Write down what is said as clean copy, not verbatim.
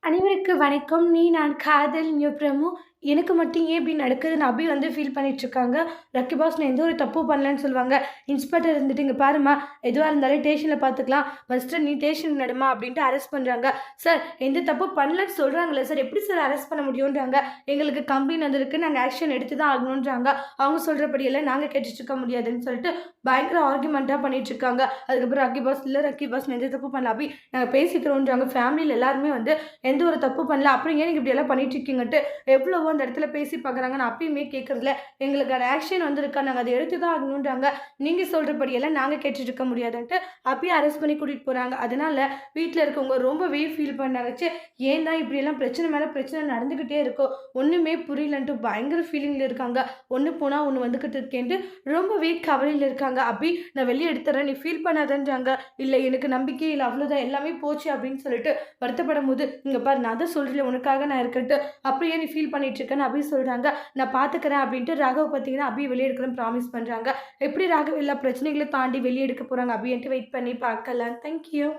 அனைவருக்கு வணக்கம். நான் காதல் நியூ எனக்கு மட்டும் ஏன் இப்படி நடக்குதுன்னு அபி ஃபீல் பண்ணிட்டுருக்காங்க. லக்கி பாஸ் நான் எந்த ஒரு தப்பும் பண்ணலன்னு சொல்லுவாங்க. இன்ஸ்பெக்டர் இருந்துட்டு, "இங்க பாரும்மா, எதுவா இருந்தாலும் ஸ்டேஷன்ல பார்த்துக்கலாம். ஃபர்ஸ்ட்டு நீ ஸ்டேஷனுக்கு நடும்மா" அப்படின்ட்டு அரெஸ்ட் பண்றாங்க. சார் எந்த தப்பும் பண்ணலன்னு சொல்றாங்கல்ல சார், எப்படி சார் அரெஸ்ட் பண்ண முடியுன்றாங்க. எங்களுக்கு கம்ப்ளைண்ட் வந்திருக்கு. நாங்க ஆக்ஷன் எடுத்து தான் ஆகணுன்றாங்க. அவங்க சொல்றபடியெல்லாம் நாங்க கேட்டுட்டு இருக்க முடியாதுன்னு சொல்லிட்டு பயங்கர ஆர்குமெண்ட்டா பண்ணிட்டுருக்காங்க. அதுக்கப்புறம் லக்கி பாஸ், "இல்ல லக்கி பாஸ் நான் எந்த தப்பும் பண்ணல அபி. நாங்க பேசிக்கிறோன்றாங்க." ஃபேமிலில எல்லாருமே எந்த ஒரு தப்பு பண்ணல. அப்புறம் ஏன் நீங்க இப்படியெல்லாம் பண்ணிட்டு இருக்கீங்கன்ட்டு எவ்வளவோ அந்த இடத்துல பேசி பார்க்குறாங்க. நான் அப்பயுமே கேட்கறதில்ல. எங்களுக்கான ஆக்ஷன் வந்திருக்கா. நாங்க அத எடுத்து தான் ஆகணுன்றாங்க. நீங்க சொல்றபடியெல்லாம் நாங்க கேட்டுட்டு இருக்க முடியாதுன்ட்டு அப்பயும் அரெஸ்ட் பண்ணி கூட்டிட்டு போறாங்க. அதனால வீட்ல இருக்கவங்க ரொம்பவே ஃபீல் பண்ணாங்க. ச்சே, ஏன் தான் இப்படியெல்லாம் பிரச்சனை மேல பிரச்சனை நடந்துகிட்டே இருக்கோ, ஒண்ணுமே புரியலன்ட்டு பயங்கர ஃபீலிங்ல இருக்காங்க. ஒண்ணு போனா ஒண்ணு வந்துகிட்டு இருக்கேன்ட்டு ரொம்பவே கவலையில இருக்காங்க. "அபி நான் வெளிய எடுத்துறேன். நீ ஃபீல் பண்ணாதன்றாங்க." "இல்ல எனக்கு நம்பிக்கையே இல்ல. அவ்வளோதான் எல்லாமே போச்சு." அப்படின்னு சொல்லிட்டு வருத்தப்படும்போது, "இங்க பாரு நான் தான் சொல்றேன்ல உனக்காக நான் இருக்கேன்ட்டு. அப்புறம் ஏன் நீ ஃபீல் பண்ணிட்டு இருக்கன்னு" அபி சொல்றாங்க. "நான் பார்த்துக்கிறேன்" அப்படின்ட்டு ராகவ் பார்த்தீங்கன்னா அபிய வெளிய எடுக்கிறேன்னு ப்ராமிஸ் பண்றாங்க. எப்படி ராகவ் எல்லா பிரச்சனைகளையும் தாண்டி வெளிய எடுக்க போறாங்க அபின்ட்டு வெயிட் பண்ணி பார்க்கலாம். Thank you.